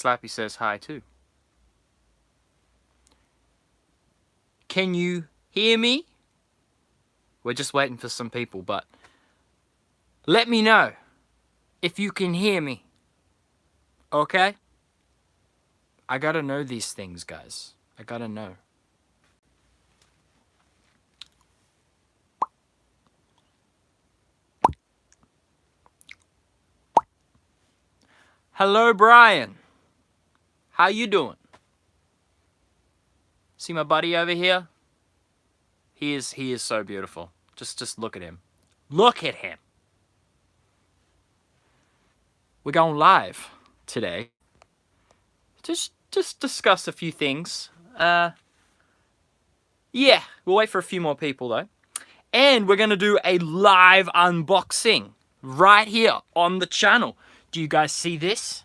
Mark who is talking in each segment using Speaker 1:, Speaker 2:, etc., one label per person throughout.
Speaker 1: Slappy says hi too. Can you hear me? We're just waiting for some people, but let me know if you can hear me. Okay? I gotta know these things, guys. I gotta know. Hello, Brian. How you doing? See my buddy over here? He is so beautiful. Just look at him. Look at him. We're going live today. Just discuss a few things. Yeah, we'll wait for a few more people though. And we're gonna do a live unboxing right here on the channel. Do you guys see this?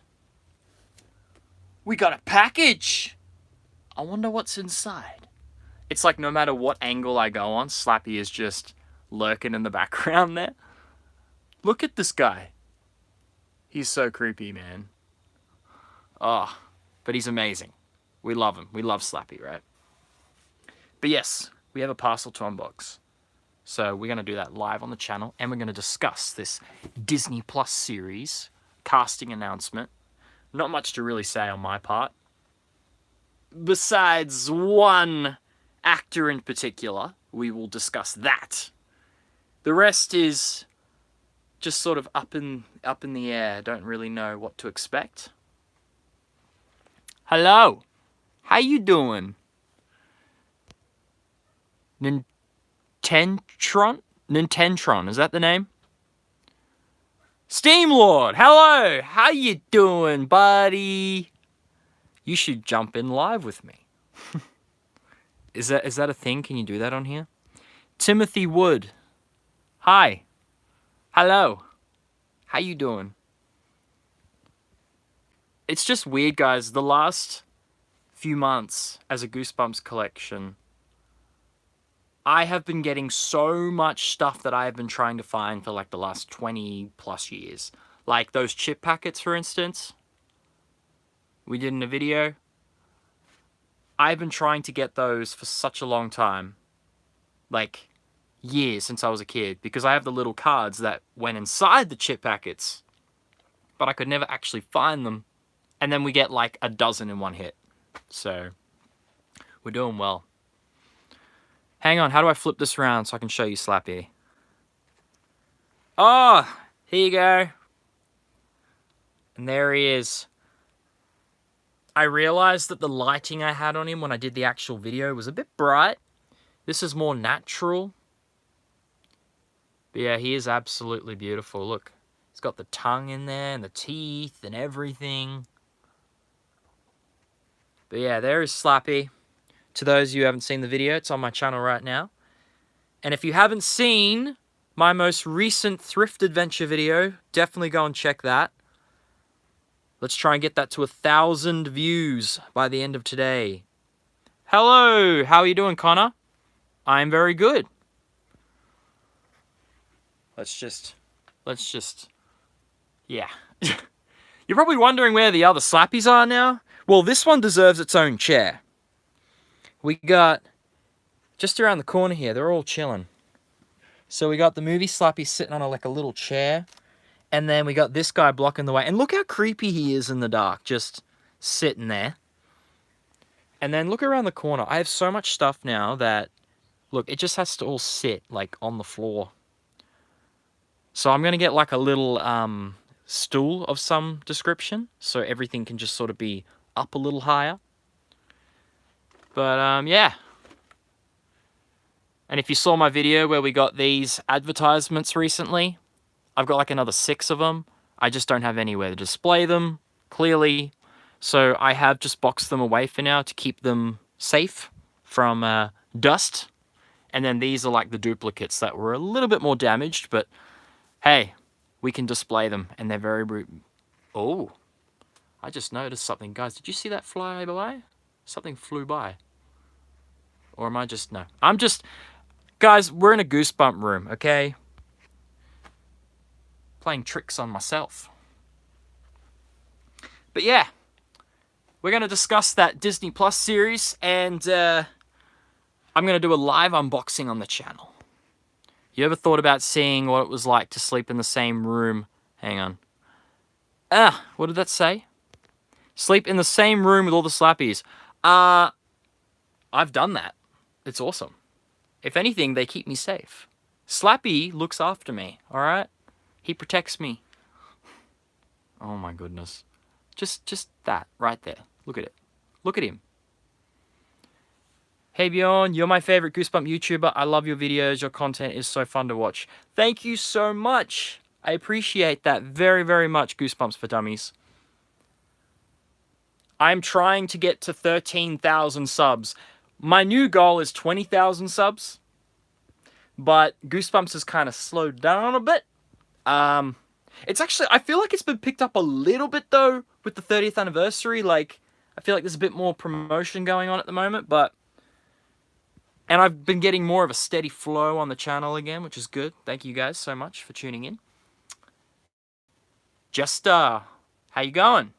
Speaker 1: We got a package. I wonder what's inside. It's like no matter what angle I go on, Slappy is just lurking in the background there. Look at this guy. He's so creepy, man. Oh, but he's amazing. We love him. We love Slappy, right? But yes, we have a parcel to unbox. So we're going to do that live on the channel, and we're going to discuss this Disney Plus series casting announcement. Not much to really say on my part. Besides one actor in particular, we will discuss that. The rest is just sort of up in the air. Don't really know what to expect. Hello. How you doing? Nintendtron, is that the name? Steamlord, hello! How you doing, buddy? You should jump in live with me. Is that a thing? Can you do that on here? Timothy Wood. Hi. Hello. How you doing? It's just weird, guys. The last few months as a Goosebumps collection, I have been getting so much stuff that I have been trying to find for like the last 20 plus years. Like those chip packets, for instance. We did in a video. I've been trying to get those for such a long time. Like years since I was a kid. Because I have the little cards that went inside the chip packets. But I could never actually find them. And then we get like a dozen in one hit. So, we're doing well. Hang on, how do I flip this around so I can show you Slappy? Oh, here you go. And there he is. I realized that the lighting I had on him when I did the actual video was a bit bright. This is more natural. But yeah, he is absolutely beautiful. Look, he's got the tongue in there and the teeth and everything. But yeah, there is Slappy. To those of you who haven't seen the video, it's on my channel right now. And if you haven't seen my most recent thrift adventure video, definitely go and check that. Let's try and get that to 1,000 views by the end of today. Hello, how are you doing, Connor? I'm very good. Let's just, yeah. You're probably wondering where the other Slappies are now. Well, this one deserves its own chair. We got, just around the corner here, they're all chilling. So we got the movie Slappy sitting on like a little chair. And then we got this guy blocking the way. And look how creepy he is in the dark, just sitting there. And then look around the corner. I have so much stuff now that, look, it just has to all sit like on the floor. So I'm going to get like a little stool of some description. So everything can just sort of be up a little higher. But, yeah. And if you saw my video where we got these advertisements recently, I've got like another 6 of them. I just don't have anywhere to display them, clearly. So I have just boxed them away for now to keep them safe from dust. And then these are like the duplicates that were a little bit more damaged, but hey, we can display them. And they're very... Oh, I just noticed something. Guys, did you see that fly by? Something flew by. Or am I just... No. I'm just... Guys, we're in a Goosebump room, okay? Playing tricks on myself. But yeah. we're going to discuss that Disney Plus series, and I'm going to do a live unboxing on the channel. You ever thought about seeing what it was like to sleep in the same room? Hang on. What did that say? Sleep in the same room with all the Slappies. I've done that. It's awesome. If anything, they keep me safe. Slappy looks after me, alright? He protects me. Oh my goodness. Just that, right there. Look at it. Look at him. Hey Bjorn, you're my favorite Goosebump YouTuber. I love your videos. Your content is so fun to watch. Thank you so much. I appreciate that very, very much, Goosebumps for Dummies. I'm trying to get to 13,000 subs. My new goal is 20,000 subs. But Goosebumps has kind of slowed down a bit. It's actually, I feel like it's been picked up a little bit though with the 30th anniversary. Like, I feel like there's a bit more promotion going on at the moment, and I've been getting more of a steady flow on the channel again, which is good. Thank you guys so much for tuning in. Jester, how you going?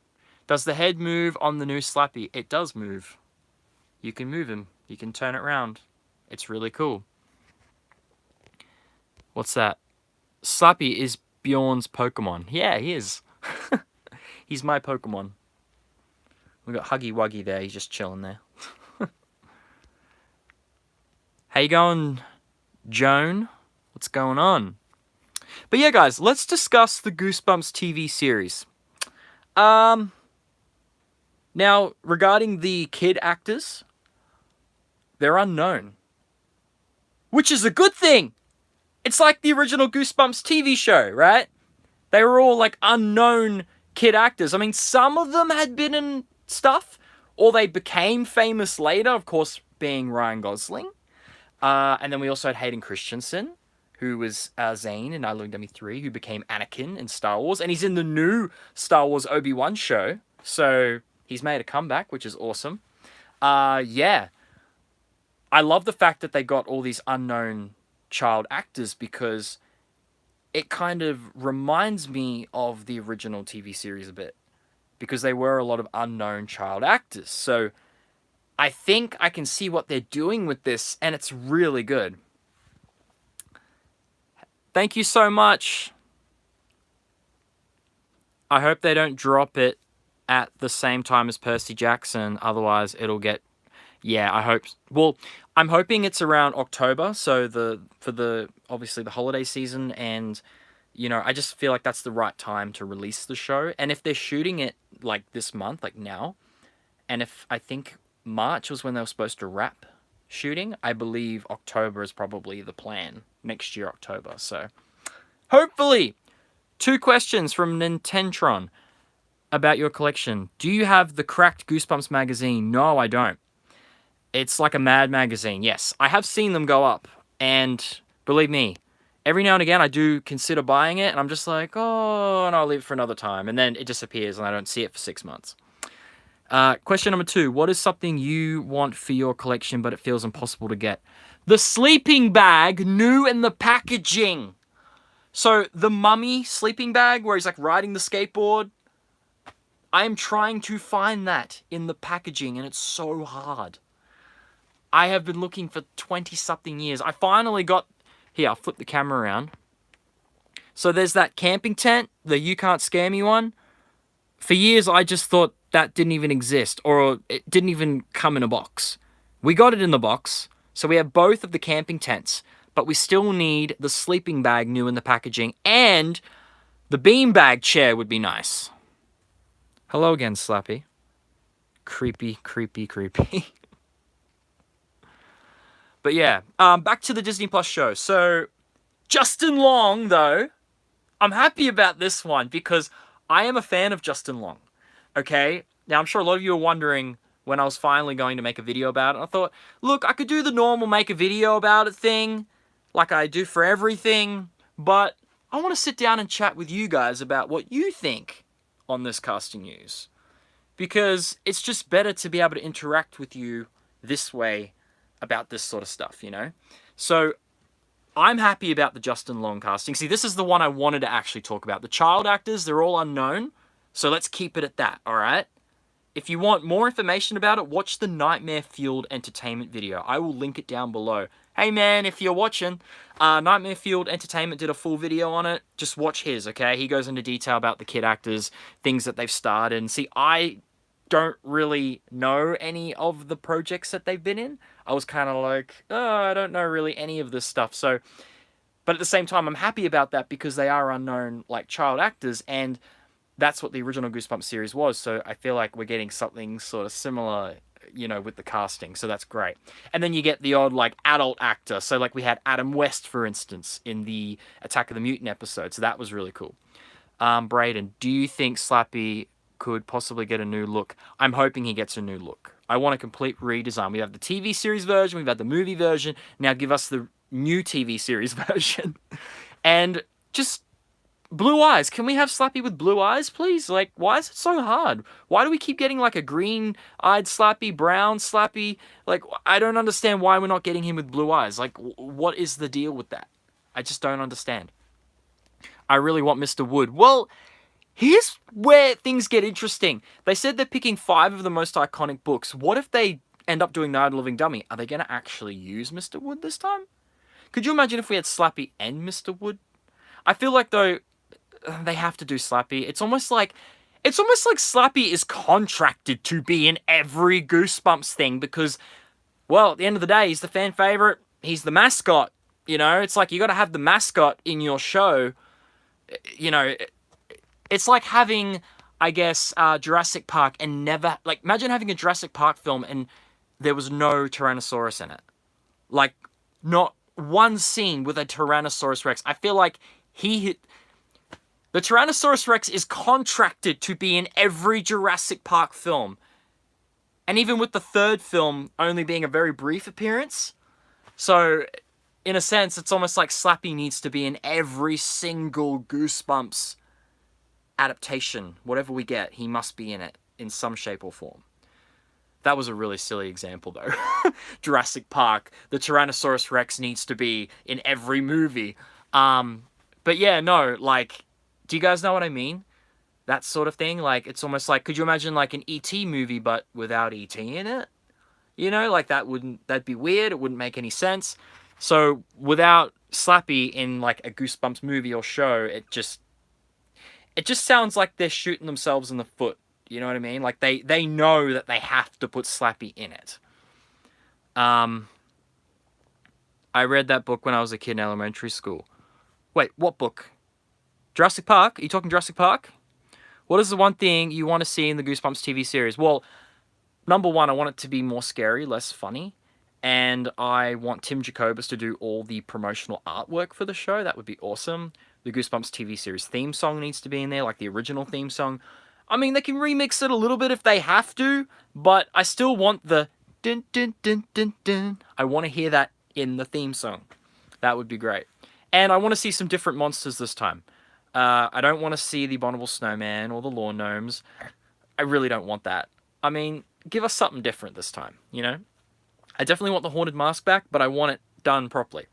Speaker 1: Does the head move on the new Slappy? It does move. You can move him. You can turn it around. It's really cool. What's that? Slappy is Bjorn's Pokemon. Yeah, he is. He's my Pokemon. We got Huggy Wuggy there. He's just chilling there. How you going, Joan? What's going on? But yeah, guys, let's discuss the Goosebumps TV series. Now, regarding the kid actors, they're unknown. Which is a good thing! It's like the original Goosebumps TV show, right? They were all like unknown kid actors. I mean, some of them had been in stuff, or they became famous later, of course, being Ryan Gosling. And then we also had Hayden Christensen, who was Zane in I, Love Dummy 3, who became Anakin in Star Wars. And he's in the new Star Wars Obi-Wan show. So he's made a comeback, which is awesome. Yeah. I love the fact that they got all these unknown child actors because it kind of reminds me of the original TV series a bit. Because they were a lot of unknown child actors. So I think I can see what they're doing with this, and it's really good. Thank you so much. I hope they don't drop it at the same time as Percy Jackson, otherwise it'll get... Yeah, I hope... Well, I'm hoping it's around October, so for the obviously the holiday season, and, you know, I just feel like that's the right time to release the show. And if they're shooting it, like, this month, like now, and if I think March was when they were supposed to wrap shooting, I believe October is probably the plan. Next year, October, so... Hopefully! 2 questions from Nintentron about your collection. Do you have the cracked Goosebumps magazine? No, I don't. It's like a Mad magazine, yes. I have seen them go up, and believe me, every now and again I do consider buying it, and I'm just like, oh, and I'll leave it for another time, and then it disappears, and I don't see it for 6 months. Question number 2. What is something you want for your collection, but it feels impossible to get? The sleeping bag, new in the packaging. So, the Mummy sleeping bag, where he's like riding the skateboard, I am trying to find that in the packaging, and it's so hard. I have been looking for 20-something years. I finally got... Here, I'll flip the camera around. So there's that camping tent, the You Can't Scare Me one. For years, I just thought that didn't even exist, or it didn't even come in a box. We got it in the box, so we have both of the camping tents, but we still need the sleeping bag new in the packaging, and the beanbag chair would be nice. Hello again, Slappy. Creepy, creepy, creepy. But yeah, back to the Disney Plus show. So, Justin Long, though, I'm happy about this one because I am a fan of Justin Long. Okay? Now, I'm sure a lot of you are wondering when I was finally going to make a video about it. I thought, look, I could do the normal make a video about it thing, like I do for everything, but I want to sit down and chat with you guys about what you think on this casting news. Because it's just better to be able to interact with you this way about this sort of stuff, you know? So, I'm happy about the Justin Long casting. See, this is the one I wanted to actually talk about. The child actors, they're all unknown, so let's keep it at that, alright? If you want more information about it, watch the Nightmare Fueled Entertainment video. I will link it down below. Hey man, if you're watching, Nightmare Fueled Entertainment did a full video on it. Just watch his, okay? He goes into detail about the kid actors, things that they've started. And see, I don't really know any of the projects that they've been in. I was kind of like, oh, I don't know really any of this stuff. So, but at the same time, I'm happy about that because they are unknown, like, child actors, and that's what the original Goosebumps series was. So I feel like we're getting something sort of similar, you know, with the casting. So that's great. And then you get the odd, like, adult actor. So, like, we had Adam West, for instance, in the Attack of the Mutant episode. So that was really cool. Braden, do you think Slappy could possibly get a new look? I'm hoping he gets a new look. I want a complete redesign. We have the TV series version. We've had the movie version. Now give us the new TV series version. And just blue eyes. Can we have Slappy with blue eyes, please? Like, why is it so hard? Why do we keep getting, like, a green-eyed Slappy, brown Slappy? Like, I don't understand why we're not getting him with blue eyes. Like, what is the deal with that? I just don't understand. I really want Mr. Wood. Well, here's where things get interesting. They said they're picking 5 of the most iconic books. What if they end up doing Night of the Living Dummy? Are they going to actually use Mr. Wood this time? Could you imagine if we had Slappy and Mr. Wood? I feel like, though, they have to do Slappy. It's almost like Slappy is contracted to be in every Goosebumps thing because, well, at the end of the day, he's the fan favorite. He's the mascot. You know, it's like you got to have the mascot in your show. You know, it's like having, I guess, Jurassic Park and never, like, imagine having a Jurassic Park film and there was no Tyrannosaurus in it. Like, not one scene with a Tyrannosaurus Rex. I feel like the Tyrannosaurus Rex is contracted to be in every Jurassic Park film. And even with the 3rd film only being a very brief appearance. So, in a sense, it's almost like Slappy needs to be in every single Goosebumps adaptation. Whatever we get, he must be in it in some shape or form. That was a really silly example, though. Jurassic Park, the Tyrannosaurus Rex needs to be in every movie. But yeah, no, like, do you guys know what I mean? That sort of thing. Like, it's almost like, could you imagine, like, an E.T. movie, but without E.T. in it? You know, like, that'd be weird. It wouldn't make any sense. So, without Slappy in, like, a Goosebumps movie or show, it just sounds like they're shooting themselves in the foot. You know what I mean? Like, they know that they have to put Slappy in it. I read that book when I was a kid in elementary school. Wait, what book? Jurassic Park? Are you talking Jurassic Park? What is the one thing you want to see in the Goosebumps TV series? Well, number one, I want it to be more scary, less funny. And I want Tim Jacobus to do all the promotional artwork for the show. That would be awesome. The Goosebumps TV series theme song needs to be in there, like the original theme song. I mean, they can remix it a little bit if they have to, but I still want the dun dun dun dun dun. I want to hear that in the theme song. That would be great. And I want to see some different monsters this time. I don't want to see the Abominable Snowman or the Lawn Gnomes. I really don't want that. I mean, give us something different this time, you know? I definitely want the Haunted Mask back, but I want it done properly.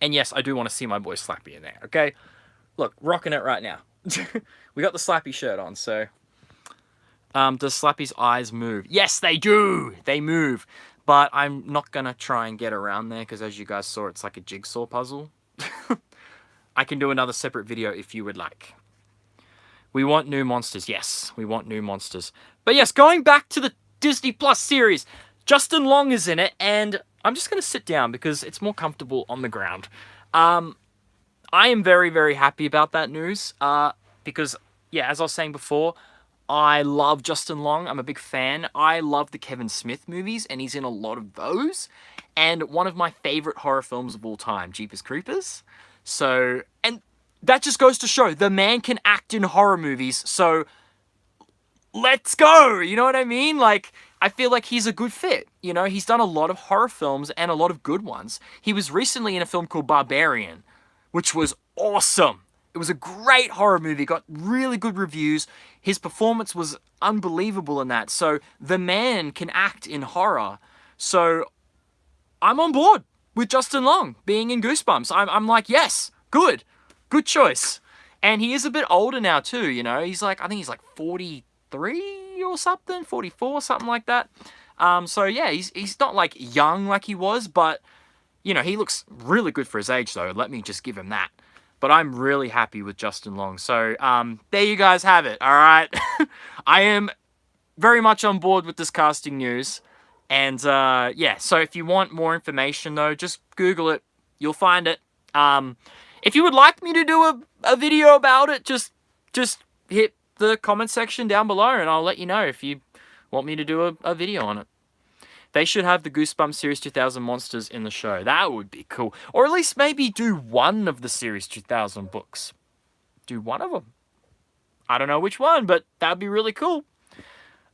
Speaker 1: And yes, I do want to see my boy Slappy in there, okay? Look, rocking it right now. We got the Slappy shirt on, so... does Slappy's eyes move? Yes, they do! They move. But I'm not going to try and get around there, because as you guys saw, it's like a jigsaw puzzle. I can do another separate video if you would like. We want new monsters. Yes, we want new monsters. But yes, going back to the Disney Plus series, Justin Long is in it, and I'm just going to sit down because it's more comfortable on the ground. I am very, very happy about that news because, yeah, as I was saying before, I love Justin Long. I'm a big fan. I love the Kevin Smith movies, and he's in a lot of those. And one of my favorite horror films of all time, Jeepers Creepers. So, and that just goes to show the man can act in horror movies. So, let's go. You know what I mean? Like, I feel like he's a good fit. You know, he's done a lot of horror films and a lot of good ones. He was recently in a film called Barbarian, which was awesome. It was a great horror movie, got really good reviews. His performance was unbelievable in that. So the man can act in horror. So I'm on board with Justin Long being in Goosebumps. I'm like, yes, good choice. And he is a bit older now too, you know. He's like, I think he's like 43 or something, 44, something like that. So yeah, he's not like young like he was, but you know, he looks really good for his age though. Let me just give him that. But I'm really happy with Justin Long. So there you guys have it. All right, I am very much on board with this casting news. And yeah, so if you want more information though, just Google it. You'll find it. If you would like me to do a video about it, just hit the comment section down below and I'll let you know if you want me to do a video on it. They should have the Goosebumps Series 2000 monsters in the show. That would be cool. Or at least maybe do one of the Series 2000 books. Do one of them. I don't know which one, but that'd be really cool.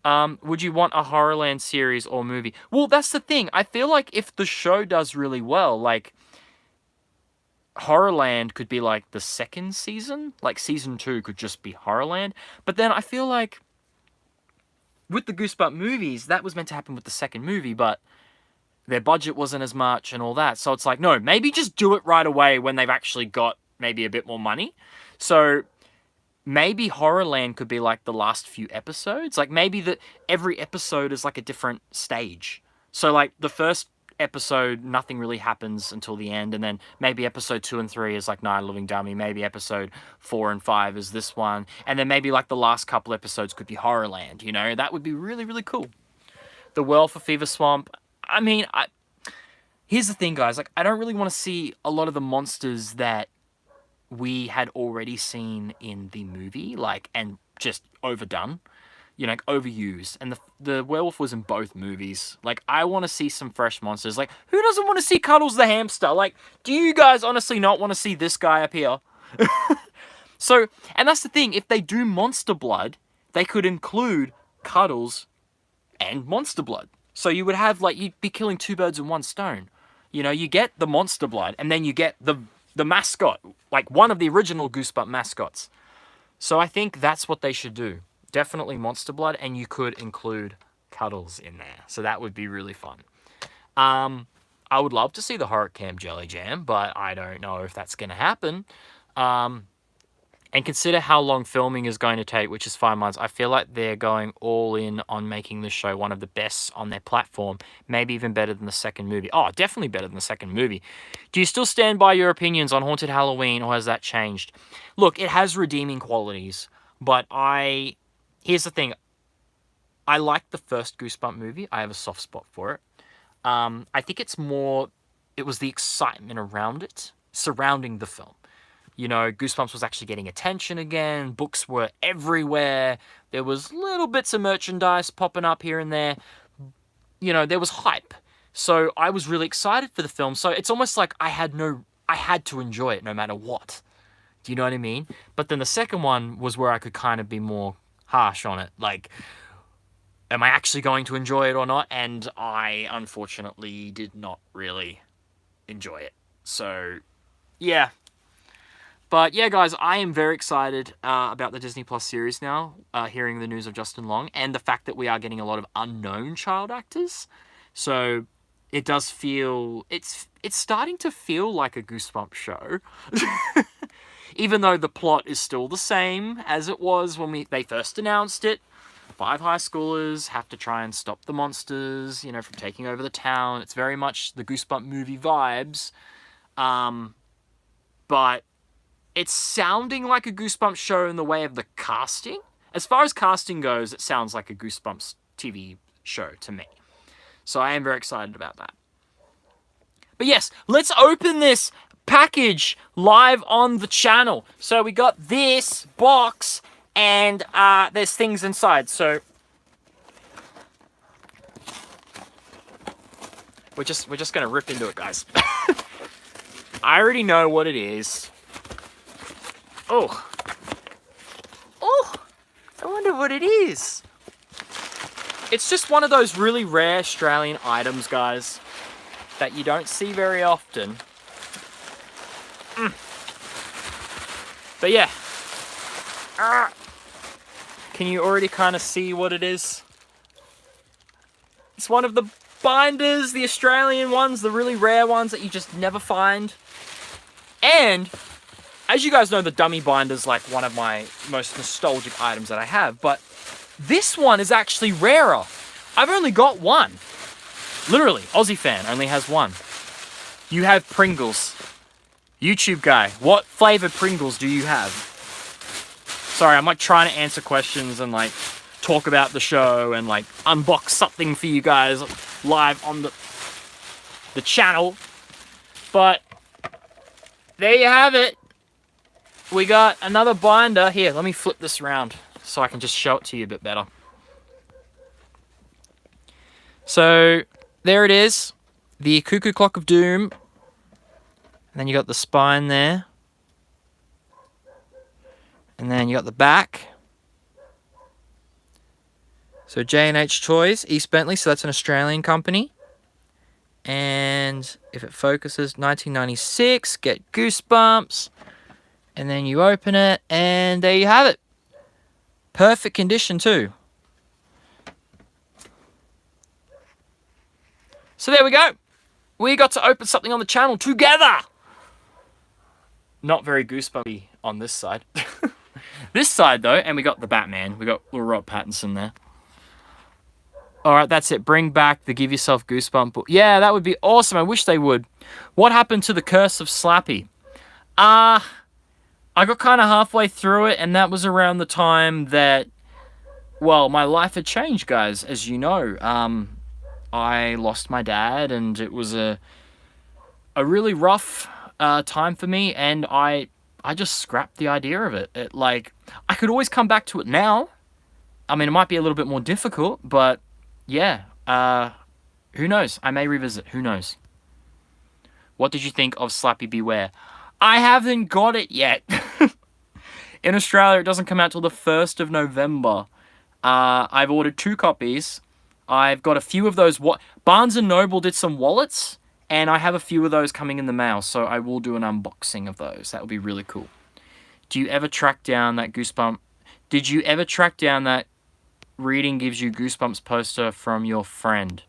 Speaker 1: Would you want a Horrorland series or movie? Well, that's the thing. I feel like if the show does really well, like, Horrorland could be like the second season. Like, season 2 could just be Horrorland. But then I feel like with the Goosebumps movies, that was meant to happen with the second movie, but their budget wasn't as much and all that. So it's like, no, maybe just do it right away when they've actually got maybe a bit more money. So maybe Horrorland could be like the last few episodes. Like maybe every episode is like a different stage. So like the first episode, nothing really happens until the end. And then maybe episode 2 and 3 is like Night of the Living Dummy. Maybe episode 4 and 5 is this one. And then maybe like the last couple episodes could be Horrorland, you know? That would be really, really cool. The Well for Fever Swamp. I mean, here's the thing, guys. Like, I don't really want to see a lot of the monsters that we had already seen in the movie, like, and just overdone, you know, like, overused. And the werewolf was in both movies. Like, I want to see some fresh monsters. Like, who doesn't want to see Cuddles the hamster? Like, do you guys honestly not want to see this guy up here? So, and that's the thing. If they do Monster Blood, they could include Cuddles and Monster Blood. So you would have, like, you'd be killing two birds with one stone. You know, you get the Monster Blood, and then you get the mascot, like one of the original Goosebumps mascots. So I think that's what they should do. Definitely Monster Blood, and you could include Cuddles in there. So that would be really fun. I would love to see the Horror Camp Jelly Jam, but I don't know if that's going to happen. And consider how long filming is going to take, which is 5 months. I feel like they're going all in on making the show one of the best on their platform. Maybe even better than the second movie. Oh, definitely better than the second movie. Do you still stand by your opinions on Haunted Halloween, or has that changed? Look, it has redeeming qualities, but here's the thing. I like the first Goosebumps movie. I have a soft spot for it. I think it was the excitement around it, surrounding the film. You know, Goosebumps was actually getting attention again. Books were everywhere. There was little bits of merchandise popping up here and there. You know, there was hype. So I was really excited for the film. So it's almost like I had to enjoy it no matter what. Do you know what I mean? But then the second one was where I could kind of be more harsh on it. Like, am I actually going to enjoy it or not? And I, unfortunately, did not really enjoy it. So, yeah. But yeah, guys, I am very excited about the Disney Plus series now, hearing the news of Justin Long, and the fact that we are getting a lot of unknown child actors. So it does feel, it's starting to feel like a Goosebumps show. Even though the plot is still the same as it was when they first announced it. 5 high schoolers have to try and stop the monsters, you know, from taking over the town. It's very much the Goosebumps movie vibes. But it's sounding like a Goosebumps show in the way of the casting. As far as casting goes, it sounds like a Goosebumps TV show to me. So I am very excited about that. But yes, let's open this package live on the channel. So we got this box, and there's things inside. So we're just gonna rip into it, guys. I already know what it is. Oh, I wonder what it is. It's just one of those really rare Australian items, guys, that you don't see very often. But yeah. Can you already kind of see what it is? It's one of the binders, the Australian ones, the really rare ones that you just never find. And as you guys know, the dummy binder's like one of my most nostalgic items that I have, but This one is actually rarer. I've only got one. Literally, Aussie fan only has one. You have Pringles. YouTube guy, what flavor Pringles do you have? Sorry, I'm like trying to answer questions and like talk about the show and like unbox something for you guys live on the channel. But there you have it. We got another binder. Here, let me flip this around so I can just show it to you a bit better. So there it is, the Cuckoo Clock of Doom. And then you got the spine there. And then you got the back. So J&H Toys, East Bentley, so that's an Australian company. And if it focuses, 1996, get Goosebumps. And then you open it, and there you have it. Perfect condition too. So there we go. We got to open something on the channel together. Not very goosebumpy on this side. This side though, and we got the Batman. We got little Robert Pattinson there. Alright, that's it. Bring back the Give Yourself Goosebump book. Yeah, that would be awesome. I wish they would. What happened to the Curse of Slappy? I got kind of halfway through it, and that was around the time that, well, my life had changed, guys, as you know. I lost my dad, and it was a really rough time for me, and I just scrapped the idea of it. Like, I could always come back to it now. I mean, it might be a little bit more difficult, but yeah, who knows? I may revisit. Who knows? What did you think of Slappy Beware? I haven't got it yet. In Australia, it doesn't come out till the 1st of November. I've ordered 2 copies. I've got a few of those. Barnes & Noble did some wallets, and I have a few of those coming in the mail, so I will do an unboxing of those. That would be really cool. Do you ever track down that Goosebump? Did you ever track down that Reading Gives You Goosebumps poster from your friend?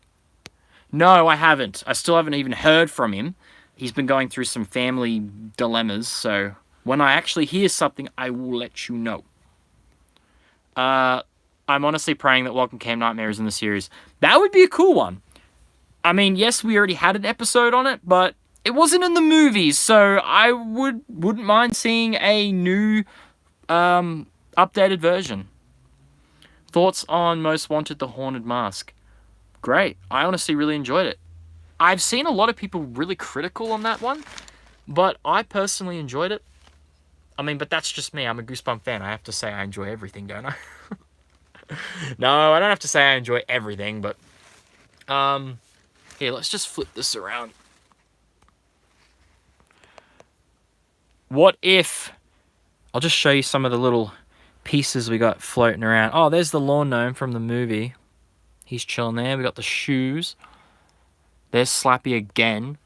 Speaker 1: No, I haven't. I still haven't even heard from him. He's been going through some family dilemmas, so when I actually hear something, I will let you know. I'm honestly praying that Welcome Camp Nightmare is in the series. That would be a cool one. I mean, yes, we already had an episode on it, but it wasn't in the movies, so I wouldn't mind seeing a new, updated version. Thoughts on Most Wanted: The Haunted Mask? Great. I honestly really enjoyed it. I've seen a lot of people really critical on that one, but I personally enjoyed it. I mean, but that's just me. I'm a Goosebump fan. I have to say I enjoy everything, don't I? No, I don't have to say I enjoy everything, but here, let's just flip this around. What if... I'll just show you some of the little pieces we got floating around. Oh, there's the lawn gnome from the movie. He's chilling there. We got the shoes. There's Slappy again.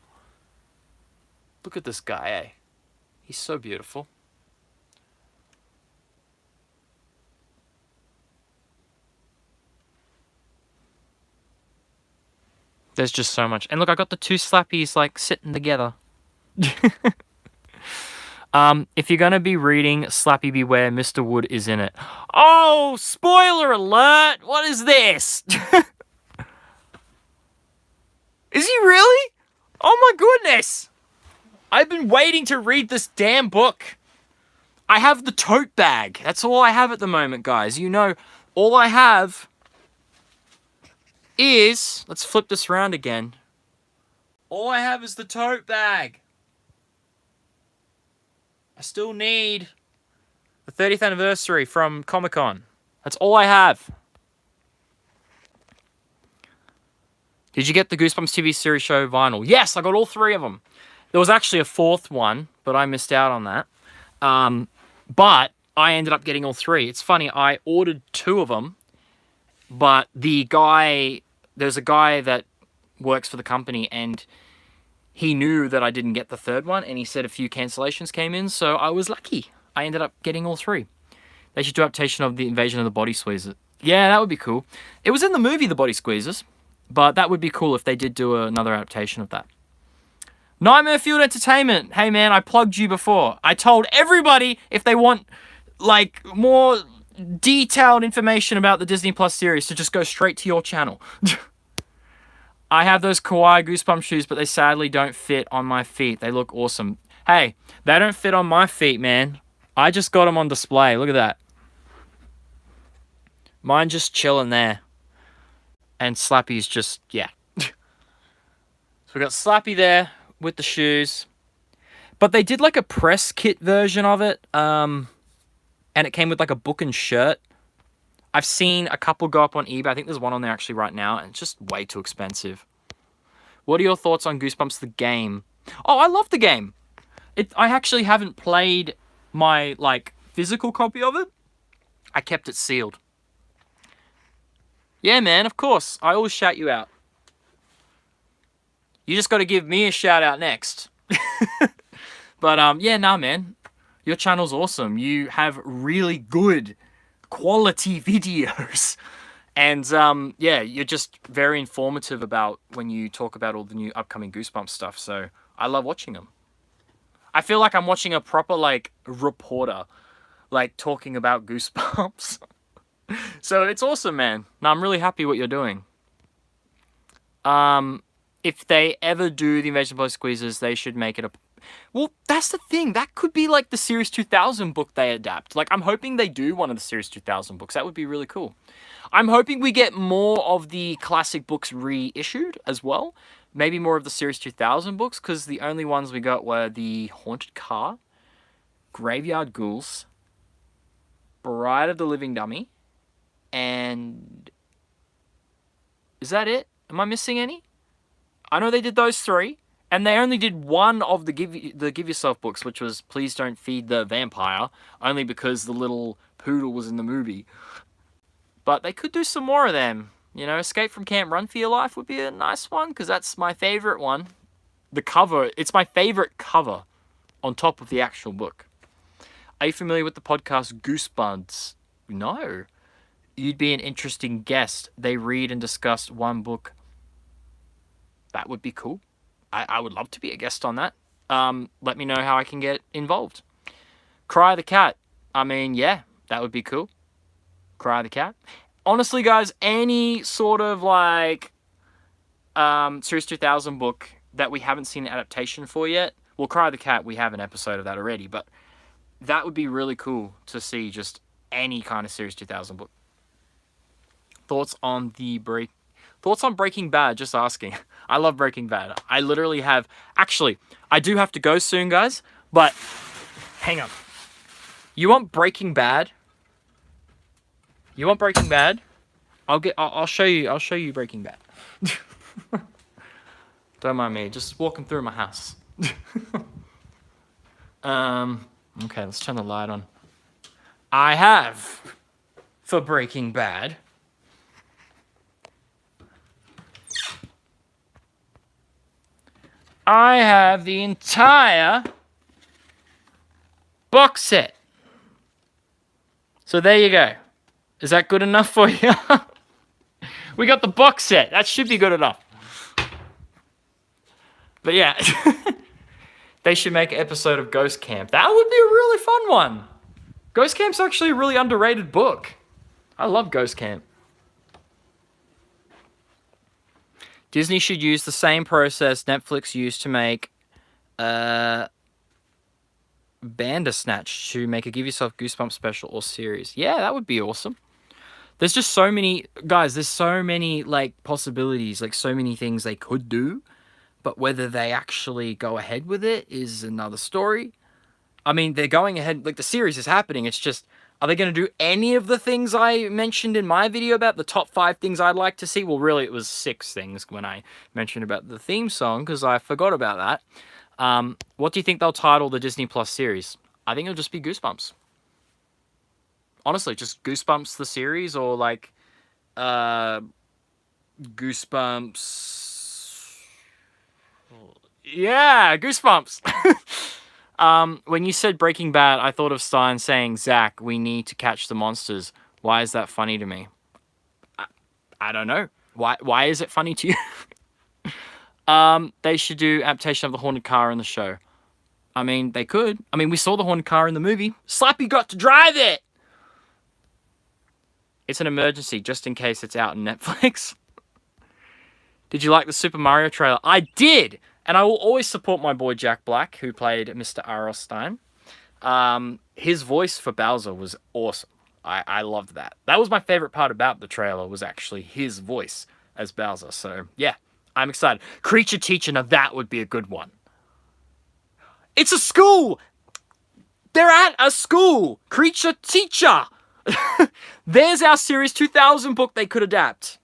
Speaker 1: Look at this guy, eh? He's so beautiful. There's just so much. And look, I got the 2 Slappies, like, sitting together. If you're going to be reading Slappy Beware, Mr. Wood is in it. Oh, spoiler alert! What is this? Is he really? Oh my goodness! I've been waiting to read this damn book. I have the tote bag. That's all I have at the moment, guys. You know, all I have is... Let's flip this around again. All I have is the tote bag. I still need the 30th anniversary from Comic-Con. That's all I have. Did you get the Goosebumps TV series show vinyl? Yes, I got all 3 of them. There was actually a 4th one, but I missed out on that. But I ended up getting all 3. It's funny, I ordered 2 of them, but there's a guy that works for the company, and he knew that I didn't get the 3rd one, and he said a few cancellations came in, so I was lucky. I ended up getting all 3. They should do adaptation of The Invasion of the Body Squeezers. Yeah, that would be cool. It was in the movie, The Body Squeezers, but that would be cool if they did do another adaptation of that. Nightmare Fueled Entertainment. Hey, man, I plugged you before. I told everybody if they want, like, more detailed information about the Disney Plus series to just go straight to your channel. I have those kawaii Goosebumps shoes, but they sadly don't fit on my feet. They look awesome. Hey, they don't fit on my feet, man. I just got them on display. Look at that. Mine just chilling there. And Slappy's just, yeah. So we got Slappy there with the shoes. But they did like a press kit version of it. And it came with like a book and shirt. I've seen a couple go up on eBay. I think there's one on there actually right now. And it's just way too expensive. What are your thoughts on Goosebumps the game? Oh, I love the game. I actually haven't played my like physical copy of it. I kept it sealed. Yeah, man, of course. I always shout you out. You just got to give me a shout out next. But yeah, nah, man. Your channel's awesome. You have really good quality videos. And yeah, you're just very informative about when you talk about all the new upcoming Goosebumps stuff. So I love watching them. I feel like I'm watching a proper like reporter, like talking about Goosebumps. So it's awesome, man. No, I'm really happy what you're doing. If they ever do the Invasion Blow Squeezers, they should make it a... Well, that's the thing. That could be like the Series 2000 book they adapt. Like, I'm hoping they do one of the Series 2000 books. That would be really cool. I'm hoping we get more of the classic books reissued as well. Maybe more of the Series 2000 books, because the only ones we got were the Haunted Car, Graveyard Ghouls, Bride of the Living Dummy, and... Is that it? Am I missing any? I know they did those three, and they only did one of the Give Yourself books, which was Please Don't Feed the Vampire, only because the little poodle was in the movie. But they could do some more of them. You know, Escape from Camp Run for Your Life would be a nice one, because that's my favorite one. The cover, it's my favorite cover on top of the actual book. Are you familiar with the podcast Goosebumps? No. You'd be an interesting guest. They read and discuss one book. That would be cool. I would love to be a guest on that. Let me know how I can get involved. Cry the Cat. I mean, yeah, that would be cool. Cry the Cat. Honestly, guys, any sort of like Series 2000 book that we haven't seen an adaptation for yet. Well, Cry the Cat, we have an episode of that already, but that would be really cool to see just any kind of Series 2000 book. Thoughts on Breaking Bad? Just asking. I love Breaking Bad. I literally have... Actually, I do have to go soon, guys. But, hang on. You want Breaking Bad? You want Breaking Bad? I'll show you Breaking Bad. Don't mind me. Just walking through my house. Okay, let's turn the light on. I have, for Breaking Bad... I have the entire box set. So there you go. Is that good enough for you? We got the box set. That should be good enough. But yeah. They should make an episode of Ghost Camp. That would be a really fun one. Ghost Camp's actually a really underrated book. I love Ghost Camp. Disney should use the same process Netflix used to make Bandersnatch to make a Give Yourself Goosebumps special or series. Yeah, that would be awesome. There's just so many... Guys, there's so many, like, possibilities. Like, so many things they could do. But whether they actually go ahead with it is another story. I mean, they're going ahead... Like, the series is happening. It's just... Are they going to do any of the things I mentioned in my video about the top 5 things I'd like to see? Well, really, it was 6 things when I mentioned about the theme song, because I forgot about that. What do you think they'll title the Disney Plus series? I think it'll just be Goosebumps. Honestly, just Goosebumps the series, or like Goosebumps... Yeah, Goosebumps! When you said Breaking Bad, I thought of Stein saying, Zach, we need to catch the monsters. Why is that funny to me? I don't know. Why is it funny to you? They should do adaptation of the Haunted Car in the show. I mean, they could. I mean, we saw the Haunted Car in the movie. Slappy got to drive it! It's an emergency, just in case it's out on Netflix. Did you like the Super Mario trailer? I did! And I will always support my boy Jack Black, who played Mr. Arlstein. His voice for Bowser was awesome. I loved that. That was my favorite part about the trailer, was actually his voice as Bowser. So, yeah, I'm excited. Creature Teacher, now that would be a good one. It's a school! They're at a school! Creature Teacher! There's our Series 2000 book they could adapt.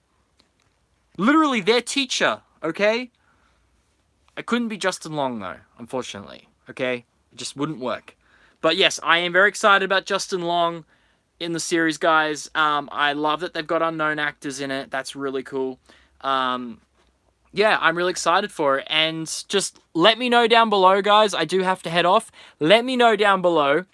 Speaker 1: Literally, their teacher, okay? It couldn't be Justin Long, though, unfortunately, okay? It just wouldn't work. But yes, I am very excited about Justin Long in the series, guys. I love that they've got unknown actors in it. That's really cool. Yeah, I'm really excited for it. And just let me know down below, guys. I do have to head off. Let me know down below,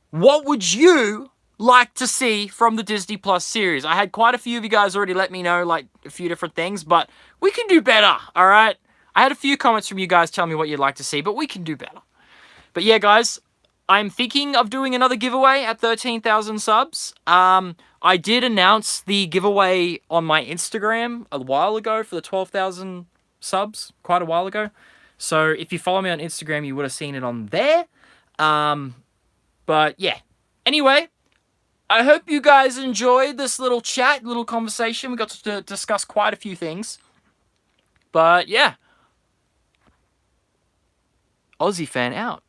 Speaker 1: what would you like to see from the Disney Plus series? I had quite a few of you guys already let me know, like, a few different things, but we can do better, all right? I had a few comments from you guys telling me what you'd like to see, but we can do better. But yeah, guys, I'm thinking of doing another giveaway at 13,000 subs. I did announce the giveaway on my Instagram a while ago for the 12,000 subs, quite a while ago. So if you follow me on Instagram, you would have seen it on there. But yeah. Anyway, I hope you guys enjoyed this little chat, little conversation. We got to discuss quite a few things. But yeah. Aussie fan out.